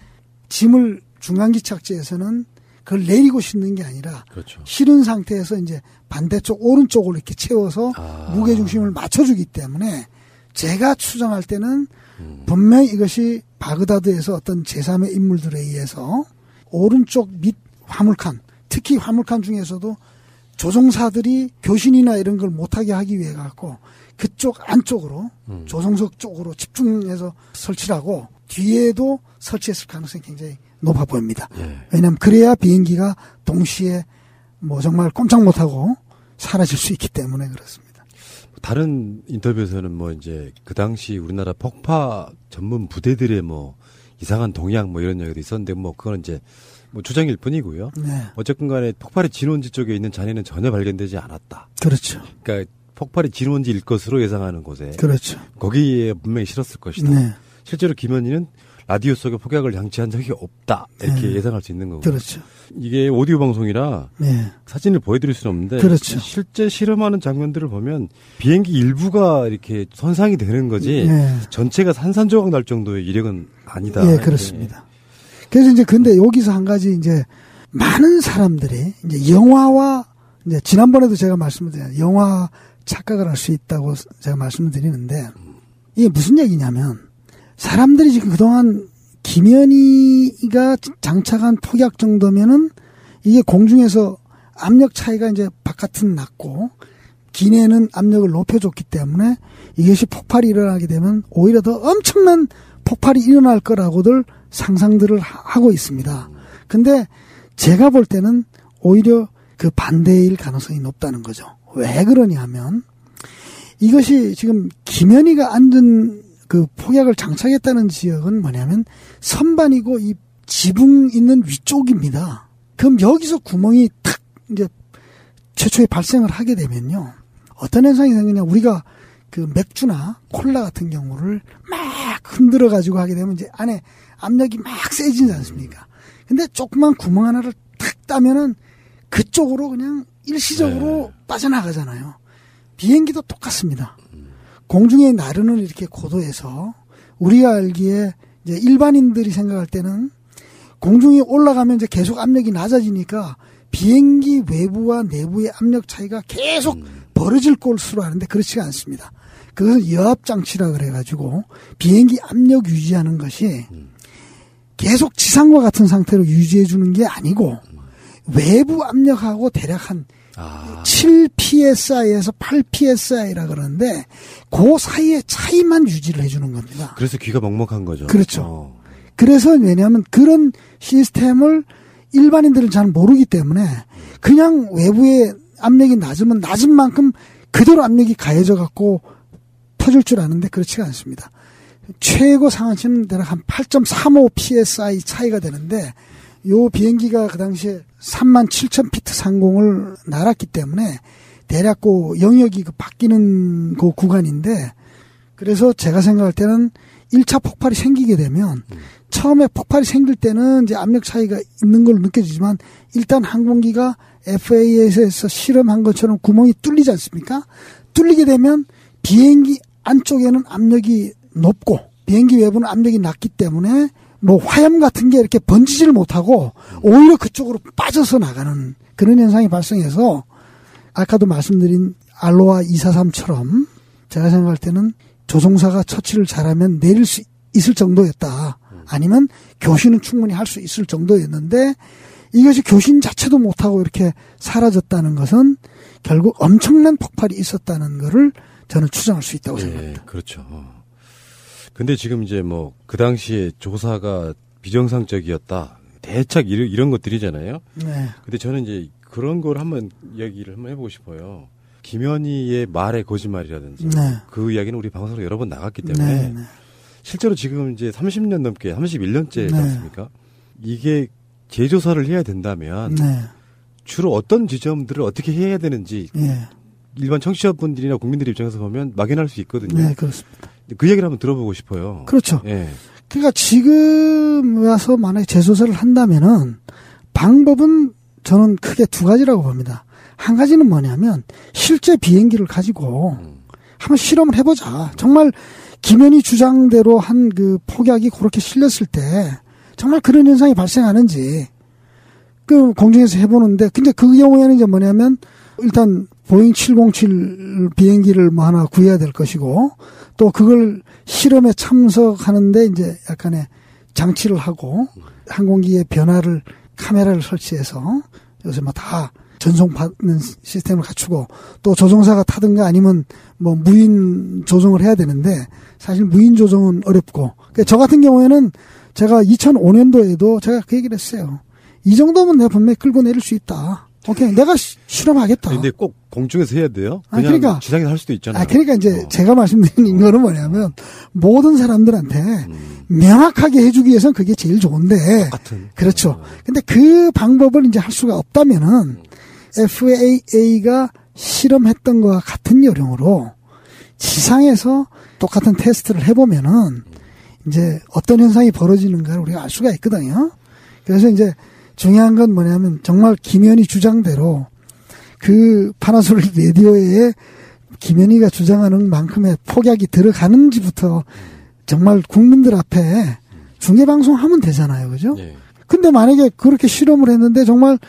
짐을 중간기착지에서는 그걸 내리고 싣는 게 아니라 그렇죠. 실은 상태에서 이제 반대쪽 오른쪽으로 이렇게 채워서 무게중심을 맞춰주기 때문에 제가 추정할 때는 분명히 이것이 바그다드에서 어떤 제3의 인물들에 의해서 오른쪽 밑 화물칸, 특히 화물칸 중에서도 조종사들이 교신이나 이런 걸 못하게 하기 위해 갖고 그쪽 안쪽으로 조종석 쪽으로 집중해서 설치를 하고 뒤에도 설치했을 가능성이 굉장히 높아 보입니다. 왜냐하면 그래야 비행기가 동시에 뭐 정말 꼼짝 못하고 사라질 수 있기 때문에 그렇습니다. 다른 인터뷰에서는 뭐 이제 그 당시 우리나라 폭파 전문 부대들의 뭐 이상한 동향 뭐 이런 얘기도 있었는데 뭐 그건 이제 뭐 주장일 뿐이고요. 네. 어쨌든 간에 폭발의 진원지 쪽에 있는 잔해는 전혀 발견되지 않았다. 그렇죠. 그러니까 폭발이 진원지일 것으로 예상하는 곳에. 그렇죠. 거기에 분명히 실었을 것이다. 네. 실제로 김현희는 라디오 속에 폭약을 장치한 적이 없다. 이렇게 네. 예상할 수 있는 거고. 그렇죠. 이게 오디오 방송이라 네. 사진을 보여드릴 수는 없는데 그렇죠. 실제 실험하는 장면들을 보면 비행기 일부가 이렇게 손상이 되는 거지 네. 전체가 산산조각 날 정도의 이력은 아니다. 예, 그렇습니다. 그래서 이제 근데 여기서 한 가지 이제 많은 사람들이 이제 영화와 이제 지난번에도 제가 말씀드렸잖아요. 영화 착각을 할 수 있다고 제가 말씀을 드리는데 이게 무슨 얘기냐면 사람들이 지금 그동안 김현희가 장착한 폭약 정도면은 이게 공중에서 압력 차이가 이제 바깥은 낮고 기내는 압력을 높여줬기 때문에 이것이 폭발이 일어나게 되면 오히려 더 엄청난 폭발이 일어날 거라고들 상상들을 하고 있습니다. 근데 제가 볼 때는 오히려 그 반대일 가능성이 높다는 거죠. 왜 그러냐면 이것이 지금 김현희가 앉은 그 폭약을 장착했다는 지역은 뭐냐면 선반이고 이 지붕 있는 위쪽입니다. 그럼 여기서 구멍이 탁 이제 최초에 발생을 하게 되면요. 어떤 현상이 생기냐. 우리가 그 맥주나 콜라 같은 경우를 막 흔들어 가지고 하게 되면 이제 안에 압력이 막 세지지 않습니까? 근데 조그만 구멍 하나를 탁 따면은 그쪽으로 그냥 일시적으로 빠져나가잖아요. 비행기도 똑같습니다. 공중에 나르는 이렇게 고도에서 우리가 알기에 이제 일반인들이 생각할 때는 공중에 올라가면 이제 계속 압력이 낮아지니까 비행기 외부와 내부의 압력 차이가 계속 벌어질 것으로 아는데 그렇지가 않습니다. 그것은 여압장치라 그래가지고 비행기 압력 유지하는 것이 계속 지상과 같은 상태로 유지해주는 게 아니고 외부 압력하고 대략 한 7psi에서 8psi라 그러는데 그 사이의 차이만 유지를 해주는 겁니다. 그래서 귀가 먹먹한 거죠. 그렇죠. 그래서 왜냐하면 그런 시스템을 일반인들은 잘 모르기 때문에 그냥 외부의 압력이 낮으면 낮은 만큼 그대로 압력이 가해져 갖고 터질 줄 아는데 그렇지가 않습니다. 최고 상한치는 대략 한 8.35 psi 차이가 되는데 요 비행기가 그 당시에 37,000피트 상공을 날았기 때문에 대략 그 영역이 그 바뀌는 그 구간인데 그래서 제가 생각할 때는 1차 폭발이 생기게 되면 처음에 폭발이 생길 때는 이제 압력 차이가 있는 걸로 느껴지지만 일단 항공기가 FAA에서 실험한 것처럼 구멍이 뚫리지 않습니까? 뚫리게 되면 비행기 안쪽에는 압력이 높고 비행기 외부는 압력이 낮기 때문에 뭐 화염 같은 게 이렇게 번지질 못하고 오히려 그쪽으로 빠져서 나가는 그런 현상이 발생해서 아까도 말씀드린 알로하 243처럼 제가 생각할 때는 조종사가 처치를 잘하면 내릴 수 있을 정도였다. 아니면 교신은 충분히 할 수 있을 정도였는데 이것이 교신 자체도 못하고 이렇게 사라졌다는 것은 결국 엄청난 폭발이 있었다는 것을 저는 추정할 수 있다고 생각합니다. 그렇죠. 근데 지금 이제 뭐 그 당시에 조사가 비정상적이었다. 대책 이런 것들이잖아요. 네. 근데 저는 이제 그런 걸 한번 얘기를 한번 해보고 싶어요. 김현희의 말의 거짓말이라든지 그 이야기는 우리 방송으로 여러 번 나갔기 때문에 실제로 지금 이제 30년 넘게 31년째지 않습니까? 이게 재조사를 해야 된다면 주로 어떤 지점들을 어떻게 해야 되는지 일반 청취자분들이나 국민들 입장에서 보면 막연할 수 있거든요. 네, 그렇습니다. 그 얘기를 한번 들어보고 싶어요. 그렇죠. 그러니까 지금 와서 만약에 재조사를 한다면은 방법은 저는 크게 두 가지라고 봅니다. 한 가지는 뭐냐면 실제 비행기를 가지고 한번 실험을 해보자. 정말 김현희 주장대로 한 그 폭약이 그렇게 실렸을 때 정말 그런 현상이 발생하는지 그 공중에서 해보는데 근데 그 경우에는 이제 뭐냐면 일단 보잉 707 비행기를 뭐 하나 구해야 될 것이고 또 그걸 실험에 참석하는데 이제 약간의 장치를 하고 항공기의 변화를 카메라를 설치해서 요새 뭐 다 전송받는 시스템을 갖추고 또 조종사가 타든가 아니면 뭐 무인 조종을 해야 되는데 사실 무인 조종은 어렵고 그러니까 저 같은 경우에는 제가 2005년도에도 제가 그 얘기를 했어요. 이 정도면 내가 분명히 끌고 내릴 수 있다. 오케이, 내가 실험하겠다. 근데 꼭 공중에서 해야 돼요? 그냥 그러니까, 지상에서 할 수도 있잖아요. 그러니까 이제 제가 말씀드리는 거는 뭐냐면 모든 사람들한테 명확하게 해주기 위해서는 그게 제일 좋은데. 똑같은. 그렇죠. 근데 그 방법을 이제 할 수가 없다면은 FAA가 실험했던 것과 같은 요령으로 지상에서 똑같은 테스트를 해보면은 이제 어떤 현상이 벌어지는가를 우리가 알 수가 있거든요. 그래서 이제 중요한 건 뭐냐면 정말 김현희 주장대로 그 파나소닉 라디오에 김현희가 주장하는 만큼의 폭약이 들어가는지부터 정말 국민들 앞에 중계방송하면 되잖아요. 그죠? 근데 만약에 그렇게 실험을 했는데 정말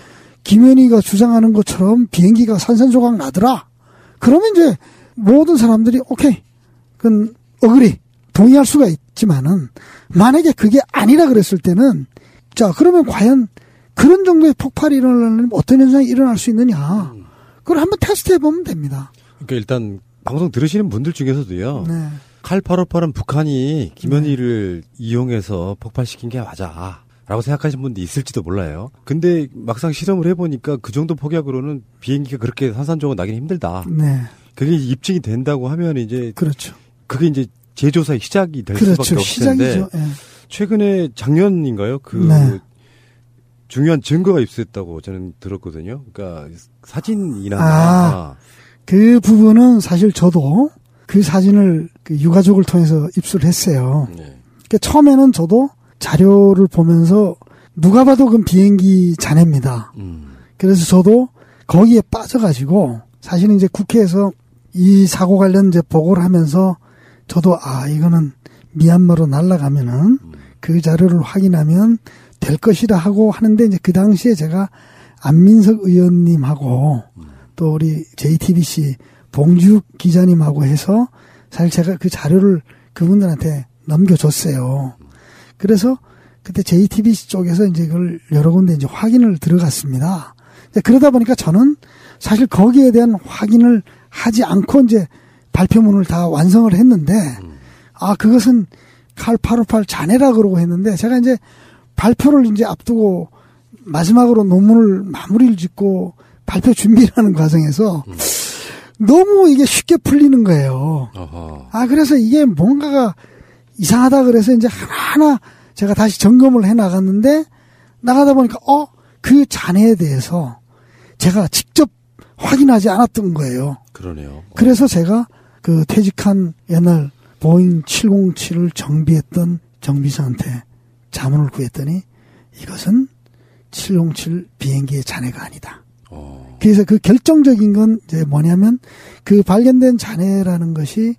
김현희가 주장하는 것처럼 비행기가 산산조각 나더라. 그러면 이제 모든 사람들이 오케이. 그건 어그리. 동의할 수가 있지만은 만약에 그게 아니라 그랬을 때는 자, 그러면 과연 그런 정도의 폭발이 일어나려면 어떤 현상이 일어날 수 있느냐. 그걸 한번 테스트 해보면 됩니다. 그러니까 일단 방송 들으시는 분들 중에서도요. 칼 858은 북한이 김현희를 이용해서 폭발시킨 게 맞아. 라고 생각하시는 분도 있을지도 몰라요. 근데 막상 실험을 해보니까 그 정도 폭약으로는 비행기가 그렇게 산산조각 나기는 힘들다. 네. 그게 입증이 된다고 하면 이제. 그렇죠. 그게 이제 재조사의 시작이 될 그렇죠. 수밖에 없을 텐데. 시작이죠. 예. 최근에 작년인가요? 네. 중요한 증거가 입수했다고 저는 들었거든요. 그러니까 사진이나. 그 부분은 사실 저도 그 사진을 그 유가족을 통해서 입수를 했어요. 네. 그러니까 처음에는 저도 자료를 보면서 누가 봐도 그건 비행기 잔해입니다. 그래서 저도 거기에 빠져가지고 사실은 이제 국회에서 이 사고 관련 이제 보고를 하면서 저도 이거는 미얀마로 날아가면은 그 자료를 확인하면 될 것이라 하고 하는데 이제 그 당시에 제가 안민석 의원님하고 또 우리 JTBC 봉주 기자님하고 해서 사실 제가 그 자료를 그분들한테 넘겨줬어요. 그래서 그때 JTBC 쪽에서 이제 그걸 여러 군데 이제 확인을 들어갔습니다. 그러다 보니까 저는 사실 거기에 대한 확인을 하지 않고 이제 발표문을 다 완성을 했는데, 그것은 칼 858 잔해라 그러고 했는데, 제가 이제 발표를 이제 앞두고 마지막으로 논문을 마무리를 짓고 발표 준비를 하는 과정에서 너무 이게 쉽게 풀리는 거예요. 그래서 이게 뭔가가 이상하다 그래서 이제 하나하나 제가 다시 점검을 해 나갔는데, 나가다 보니까, 그 잔해에 대해서 제가 직접 확인하지 않았던 거예요. 그러네요. 그래서 제가 그 퇴직한 옛날 보잉 707을 정비했던 정비사한테 자문을 구했더니 이것은 707 비행기의 잔해가 아니다. 그래서 그 결정적인 건 이제 뭐냐면 그 발견된 잔해라는 것이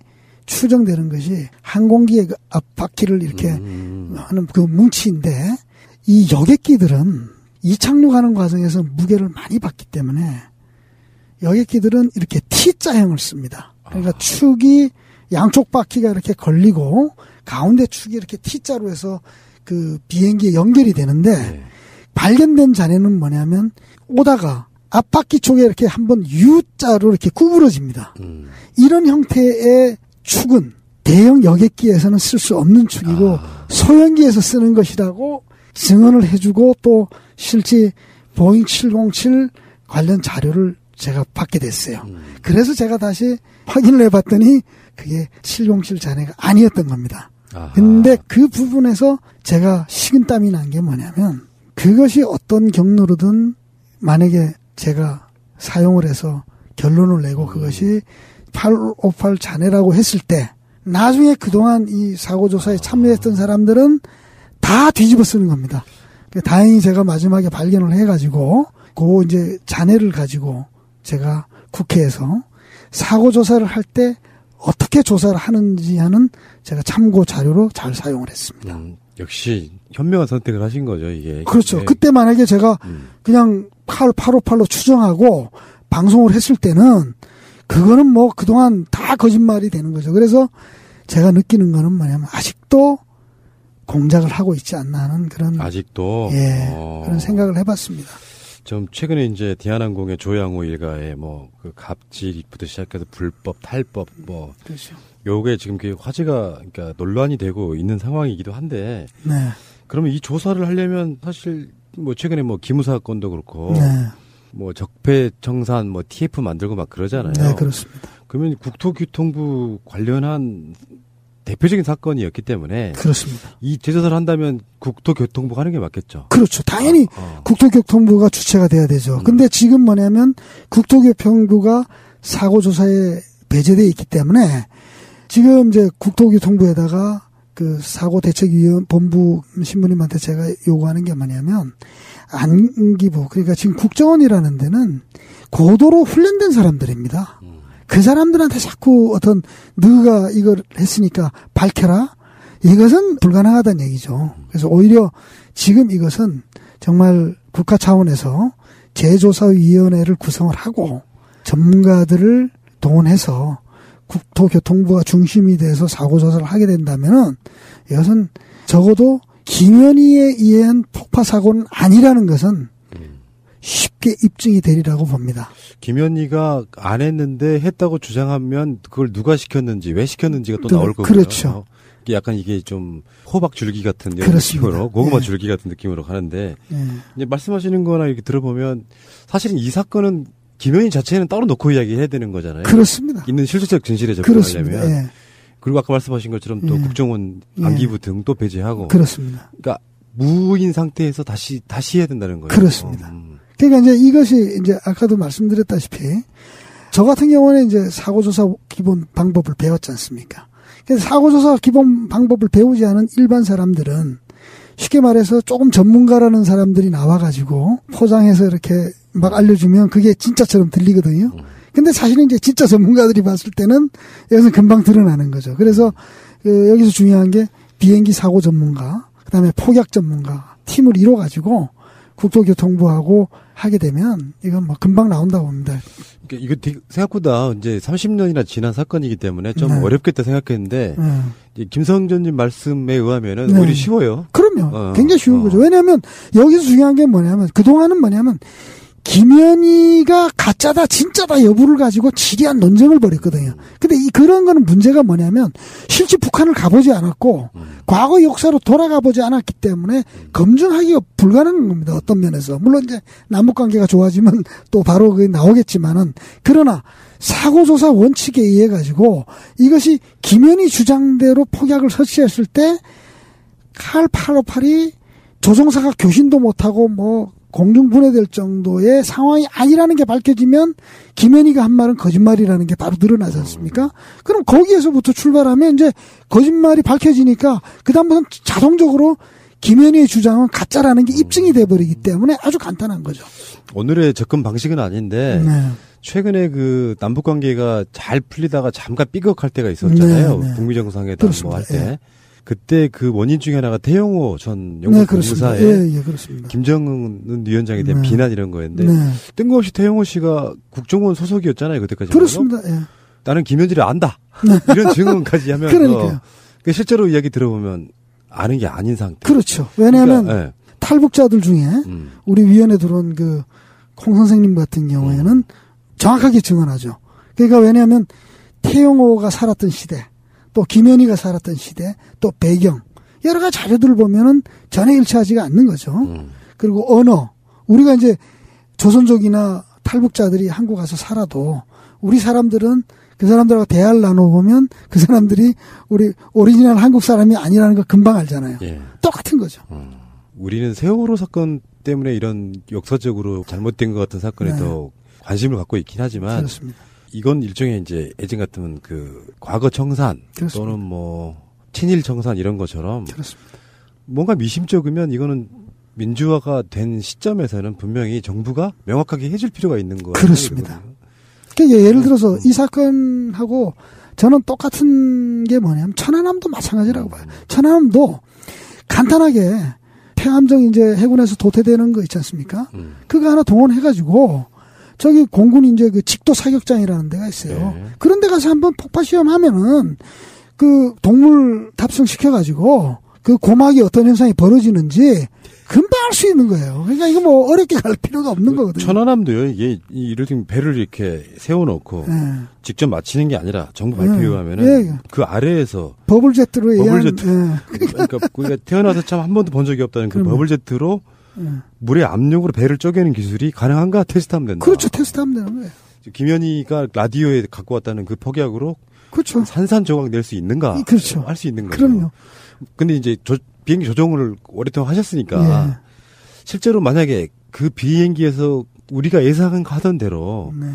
추정되는 것이 항공기의 그 앞바퀴를 이렇게 하는 그 뭉치인데 이 여객기들은 이착륙하는 과정에서 무게를 많이 받기 때문에 여객기들은 이렇게 T자형을 씁니다. 그러니까 축이 양쪽 바퀴가 이렇게 걸리고 가운데 축이 이렇게 T자로 해서 그 비행기에 연결이 되는데 발견된 잔해는 뭐냐면 오다가 앞바퀴 쪽에 이렇게 한번 U자로 이렇게 구부러집니다. 이런 형태의 축은 대형 여객기에서는 쓸 수 없는 축이고 소형기에서 쓰는 것이라고 증언을 해주고 또 실제 보잉 707 관련 자료를 제가 받게 됐어요. 그래서 제가 다시 확인을 해봤더니 그게 707 잔해가 아니었던 겁니다. 근데 그 부분에서 제가 식은땀이 난 게 뭐냐면 그것이 어떤 경로로든 만약에 제가 사용을 해서 결론을 내고 그것이 858 잔해라고 했을 때 나중에 그동안 이 사고조사에 참여했던 사람들은 다 뒤집어 쓰는 겁니다. 다행히 제가 마지막에 발견을 해가지고 그 이제 잔해를 가지고 제가 국회에서 사고조사를 할 때 어떻게 조사를 하는지 하는 제가 참고 자료로 잘 사용을 했습니다. 역시 현명한 선택을 하신 거죠, 이게. 그렇죠. 네. 그때 만약에 제가 그냥 858로 추정하고 방송을 했을 때는 그거는 뭐 그동안 다 거짓말이 되는 거죠. 그래서 제가 느끼는 거는 뭐냐면 아직도 공작을 하고 있지 않나 하는 그런. 아직도? 그런 생각을 해봤습니다. 좀 최근에 이제 대한항공의 조양호 일가의 그 갑질부터 시작해서 불법, 탈법 그렇죠. 요게 지금 그 화제가 그러니까 논란이 되고 있는 상황이기도 한데. 네. 그러면 이 조사를 하려면 사실 최근에 기무사 건도 그렇고. 네. 적폐청산 TF 만들고 막 그러잖아요. 네, 그렇습니다. 그러면 국토교통부 관련한 대표적인 사건이었기 때문에 그렇습니다. 이 재조사를 한다면 국토교통부가 하는 게 맞겠죠. 그렇죠. 당연히 국토교통부가 주체가 돼야 되죠. 근데 지금 뭐냐면 국토교통부가 사고조사에 배제되어 있기 때문에 지금 이제 국토교통부에다가 그 사고대책위원 본부 신부님한테 제가 요구하는 게 뭐냐면 안기부 그러니까 지금 국정원이라는 데는 고도로 훈련된 사람들입니다. 그 사람들한테 자꾸 어떤 너가 이걸 했으니까 밝혀라 이것은 불가능하다는 얘기죠. 그래서 오히려 지금 이것은 정말 국가 차원에서 재조사위원회를 구성을 하고 전문가들을 동원해서 국토교통부가 중심이 돼서 사고조사를 하게 된다면은 이것은 적어도 김현희에 의한 폭파 사고는 아니라는 것은 쉽게 입증이 되리라고 봅니다. 김현희가 안 했는데 했다고 주장하면 그걸 누가 시켰는지 왜 시켰는지가 또 나올 거고요. 그렇죠. 약간 이게 좀 호박 줄기 같은 이런 그렇습니다. 느낌으로 고구마 네. 줄기 같은 느낌으로 가는데 예. 이제 말씀하시는 거나 이렇게 들어보면 사실은 이 사건은 김현희 자체는 따로 놓고 이야기해야 되는 거잖아요. 그렇습니다. 있는 실질적 진실에 그렇습니다. 접근하려면 예. 그리고 아까 말씀하신 것처럼 또 예. 국정원 예. 안기부 등도 배제하고 그렇습니다. 그러니까 무인 상태에서 다시 해야 된다는 거예요. 그렇습니다. 그러니까 이제 이것이 이제 아까도 말씀드렸다시피 저 같은 경우는 이제 사고조사 기본 방법을 배웠지 않습니까? 그래서 사고조사 기본 방법을 배우지 않은 일반 사람들은 쉽게 말해서 조금 전문가라는 사람들이 나와가지고 포장해서 이렇게 막 알려주면 그게 진짜처럼 들리거든요. 근데 사실은 이제 진짜 전문가들이 봤을 때는 여기서 금방 드러나는 거죠. 그래서 여기서 중요한 게 비행기 사고 전문가, 그다음에 폭약 전문가 팀을 이뤄가지고 국토교통부하고 하게 되면 이건 뭐 금방 나온다고 봅니다. 이거 생각보다 이제 30년이나 지난 사건이기 때문에 좀 네. 어렵겠다 생각했는데 이제 김성전님 말씀에 의하면은 네. 오히려 쉬워요. 그럼요. 굉장히 쉬운 거죠. 왜냐하면 여기서 중요한 게 뭐냐면 그동안은 뭐냐면 김현희가 가짜다 진짜다 여부를 가지고 지리한 논쟁을 벌였거든요. 근데 그런 거는 문제가 뭐냐면 실제 북한을 가보지 않았고 과거 역사로 돌아가 보지 않았기 때문에 검증하기가 불가능한 겁니다. 어떤 면에서. 물론 이제 남북관계가 좋아지면 또 바로 그게 나오겠지만은 그러나 사고조사 원칙에 의해 가지고 이것이 김현희 주장대로 폭약을 설치했을 때 칼 858이 조종사가 교신도 못하고 뭐 공중분해될 정도의 상황이 아니라는 게 밝혀지면 김현희가 한 말은 거짓말이라는 게 바로 드러나지 않습니까? 그럼 거기에서부터 출발하면 이제 거짓말이 밝혀지니까 그다음부터는 자동적으로 김현희의 주장은 가짜라는 게 입증이 돼버리기 때문에 아주 간단한 거죠. 오늘의 접근 방식은 아닌데 네. 최근에 그 남북 관계가 잘 풀리다가 잠깐 삐걱할 때가 있었잖아요. 네, 네. 북미 정상회담 뭐 할 때. 예. 그때 그 원인 중에 하나가 태영호 전 영국 그렇습니다. 국무사의 예, 그렇습니다. 김정은 위원장에 대한 네. 비난 이런 거였는데 네. 뜬금없이 태영호 씨가 국정원 소속이었잖아요. 그때까지. 그렇습니다. 예. 나는 김현지를 안다. 이런 증언까지 하면서 그러니까요. 실제로 이야기 들어보면 아는 게 아닌 상태. 그렇죠. 왜냐하면 그러니까, 예. 탈북자들 중에 우리 위원회 들어온 그 콩 선생님 같은 경우에는 정확하게 증언하죠. 그러니까 왜냐하면 태영호가 살았던 시대, 또 김현희가 살았던 시대, 또 배경 여러 가지 자료들을 보면은 전혀 일치하지가 않는 거죠. 그리고 언어, 우리가 이제 조선족이나 탈북자들이 한국 가서 살아도 우리 사람들은 그 사람들하고 대화를 나눠보면 그 사람들이 우리 오리지널 한국 사람이 아니라는 걸 금방 알잖아요. 예. 똑같은 거죠. 우리는 세월호 사건 때문에 이런 역사적으로 잘못된 것 같은 사건에 네. 더 관심을 갖고 있긴 하지만 그렇습니다. 이건 일종의 이제 예전 같으면 그 과거 청산 그렇습니다. 또는 뭐 친일 청산 이런 것처럼 그렇습니다. 뭔가 미심쩍으면 이거는 민주화가 된 시점에서는 분명히 정부가 명확하게 해줄 필요가 있는 거예요. 그렇습니다. 그러니까 예를 들어서 이 사건하고 저는 똑같은 게 뭐냐면 천안함도 마찬가지라고 봐요. 천안함도 간단하게 폐암정 이제 해군에서 도태되는 거 있지 않습니까? 그거 하나 동원해가지고 저기 공군 이제 그 직도 사격장이라는 데가 있어요. 네. 그런 데 가서 한번 폭파 시험하면은 그 동물 탑승 시켜가지고 그 고막이 어떤 현상이 벌어지는지 금방 알 수 있는 거예요. 그러니까 이거 뭐 어렵게 갈 필요가 없는 거거든요. 천안함도요. 이게 이를 들면 배를 이렇게 세워놓고 예. 직접 마치는 게 아니라 정부 발표에 예. 의하면은 예. 그 아래에서 버블제트로 버블제트. 예. 그러니까 우리가 태어나서 참 한 번도 본 적이 없다는 그 그럼요. 버블제트로 예. 물의 압력으로 배를 쪼개는 기술이 가능한가 테스트하면 된다. 그렇죠. 테스트하면 되는 거예요. 김현희가 라디오에 갖고 왔다는 그 폭약으로 그렇죠. 산산조각 낼 수 있는가? 그렇죠. 할 수 있는 거죠. 그럼요. 근데 이제 비행기 조종을 오랫동안 하셨으니까 예. 실제로 만약에 그 비행기에서 우리가 예상하던 대로 네.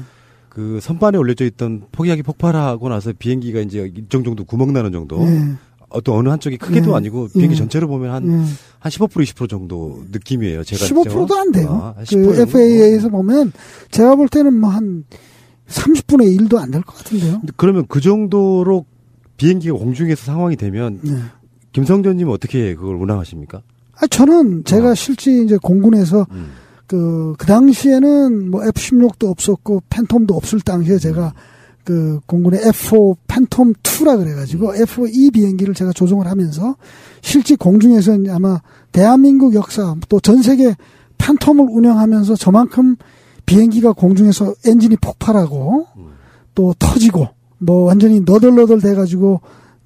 그 선반에 올려져 있던 폭약이 폭발하고 나서 비행기가 이제 일정 정도 구멍 나는 정도 예. 어떤 어느 한쪽이 크게도 예. 아니고 비행기 예. 전체로 보면 한 예. 15% 20% 정도 느낌이에요. 제가 15%도 안 돼요. 한 그 10% FAA에서 보면 제가 볼 때는 뭐 한 30분의 1도 안 될 것 같은데요. 근데 그러면 그 정도로 비행기가 공중에서 상황이 되면 네. 김성전님은 어떻게 그걸 운항하십니까? 저는 제가 실제 이제 공군에서 그 당시에는 뭐 F-16도 없었고 팬텀도 없을 당시에 제가 그 공군의 F-4 팬텀 2라 그래가지고 F-2 비행기를 제가 조종을 하면서 실제 공중에서는 아마 대한민국 역사 또 전 세계 팬텀을 운영하면서 저만큼 비행기가 공중에서 엔진이 폭발하고 또 터지고 뭐 완전히 너덜너덜 돼가지고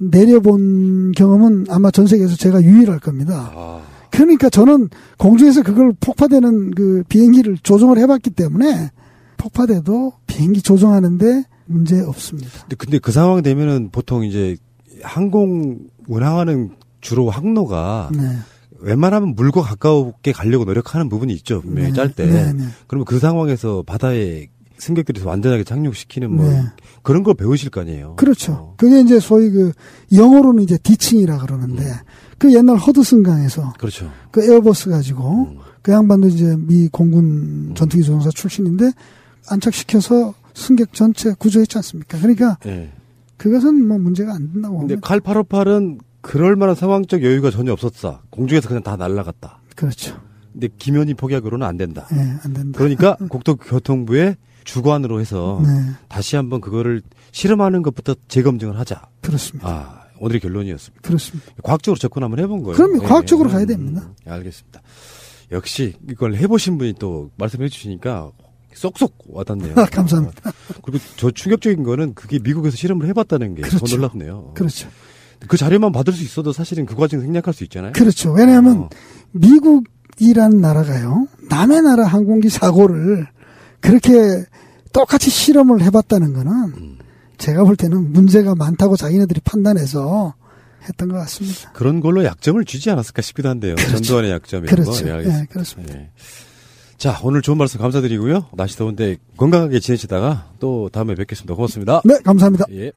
내려본 경험은 아마 전 세계에서 제가 유일할 겁니다. 그러니까 저는 공중에서 그걸 폭파되는 그 비행기를 조종을 해봤기 때문에 폭파돼도 비행기 조종하는데 문제 없습니다. 근데 그 상황 되면은 보통 이제 항공 운항하는 주로 항로가 네. 웬만하면 물과 가까우게 가려고 노력하는 부분이 있죠. 분명히 네. 짤 때. 네. 네. 그러면 그 상황에서 바다에 승객들이 완전하게 착륙시키는 뭐 네. 그런 걸 배우실 거 아니에요. 그렇죠. 그게 이제 소위 그 영어로는 이제 디칭이라 그러는데 그 옛날 허드슨강에서 그렇죠. 그 에어버스 가지고 그 양반도 이제 미 공군 전투기 조종사 출신인데 안착시켜서 승객 전체 구조했지 않습니까? 그러니까 네. 그것은 뭐 문제가 안 된다고 근데 봅니다. 칼 858은 그럴 만한 상황적 여유가 전혀 없었다. 공중에서 그냥 다 날아갔다. 그렇죠. 근데 김현희 포기하기로는 안 된다. 예, 네, 안 된다. 그러니까 국토교통부의 주관으로 해서 네. 다시 한번 그거를 실험하는 것부터 재검증을 하자. 그렇습니다. 오늘의 결론이었습니다. 그렇습니다. 과학적으로 접근 한번 해본 거예요. 그럼요. 과학적으로 가야 됩니다. 알겠습니다. 역시 이걸 해보신 분이 또 말씀해 주시니까 쏙쏙 와닿네요. 감사합니다. 그리고 저 충격적인 거는 그게 미국에서 실험을 해봤다는 게 더 그렇죠. 놀랍네요. 그렇죠. 그 자료만 받을 수 있어도 사실은 그 과정 생략할 수 있잖아요. 그렇죠. 왜냐하면 미국이라는 나라가요. 남의 나라 항공기 사고를 그렇게 똑같이 실험을 해봤다는 거는 제가 볼 때는 문제가 많다고 자기네들이 판단해서 했던 것 같습니다. 그런 걸로 약점을 주지 않았을까 싶기도 한데요. 그렇죠. 전두환의 약점이. 그렇죠. 네, 알겠습니다. 네, 그렇습니다. 네. 자, 오늘 좋은 말씀 감사드리고요. 날씨 더운데 건강하게 지내시다가 또 다음에 뵙겠습니다. 고맙습니다. 네, 감사합니다. 예.